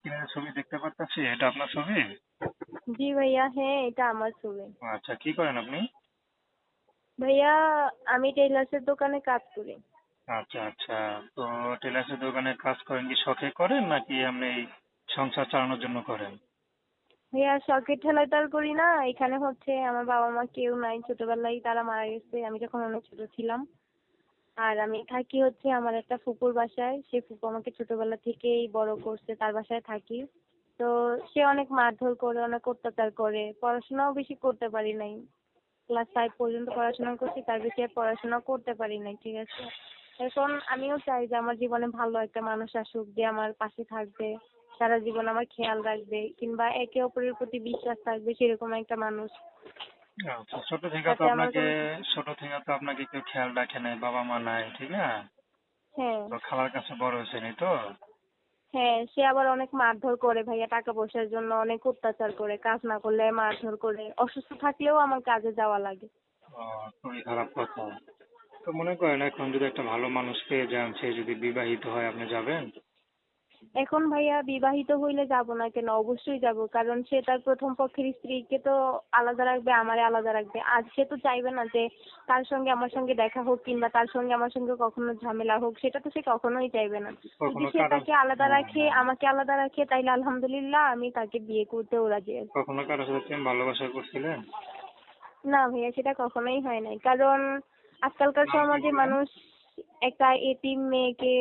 স্ক্রিনে ছবি দেখতে পারতাছি, এটা আপনার ছবি? জি ভাইয়া, হ্যাঁ এটা আমার ছবি। আচ্ছা, কি করেন আপনি? ভাইয়া, আমি টেইলার্সের দোকানে কাজ করি। আচ্ছা আচ্ছা। তো টেলার্সের দোকানে কাজ করেন কি শখে করেন নাকি আপনি সংসার চালানোর জন্য করেন? ভাইয়া, শখের ঠেলায় তো আর করি না। এখানে হচ্ছে আমার বাবা মা কেউ নাই, ছোটবেলায় তারা মারা গেছে আমি যখন অনেক ছোট ছিলাম। আর আমি থাকি হচ্ছে আমার একটা ফুপুর বাসায়। সে ফুপু আমাকে ছোটবেলা থেকেই বড় করছে, তার বাসায় থাকি। তো সে অনেক মারধর করে, অনেক অত্যাচার করে, পড়াশোনাও বেশি করতে পারি নাই। ক্লাস 5 পর্যন্ত পড়াশোনা করছি, তার বেশি আর পড়াশোনা করতে পারি নাই, ঠিক আছে। এখন আমিও চাই যে আমার জীবনে ভালো একটা মানুষ আসুক, যে আমার পাশে থাকবে, সারা জীবন আমার খেয়াল রাখবে, কিংবা একে অপরের প্রতি বিশ্বাস থাকবে, সেরকম একটা মানুষ। আচ্ছা, যাতে আমার কোনো ছোট থেকে তো আপনাকে কেউ খেয়াল রাখে নাই, বাবা মা নাই, ঠিক না? হ্যাঁ, তো খালার কাছে বড় হয়েছেন এই তো। হ্যাঁ, সে আবার অনেক মারধর করে ভাইয়া, টাকা পয়সার জন্য অনেক অত্যাচার করে, কাজ না করলে মারধর করে, অসুস্থ থাকলেও আমার কাজে যাওয়া লাগে। খুবই খারাপ কথা। তো মনে করেন এখন যদি একটা ভালো মানুষ পেয়ে যান, সে যদি বিবাহিত হয়, আপনি যাবেন? এখন ভাইয়া বিবাহিত হইলে যাব না কেন, অবশ্যই যাব। কারণ সে তার প্রথম পক্ষের স্ত্রীকে তো আলাদা রাখবে, আমারে আলাদা রাখবে। আর সে তো চাইবে না যে তার সঙ্গে আমার সঙ্গে দেখা হোক, কিংবা তার সঙ্গে আমার সঙ্গে কখনো ঝামেলা হোক, সেটা তো সে কখনোই চাইবে না। যদি কখনো সে কারো তাকে আলাদা হ্যাঁ, রাখে, হ্যাঁ। আমাকে আলাদা রাখে, তাইলে আলহামদুলিল্লাহ, আমি তাকে বিয়ে করতেও রাজি আছি। কখনো কারো সাথে প্রেম ভালোবাসা করছিলেন? না ভাইয়া, সেটা কখনোই হয় নাই। কারণ আজকালকার নাম কি সমাজে বললেন? মানুষ একটা এতিম মেয়েকে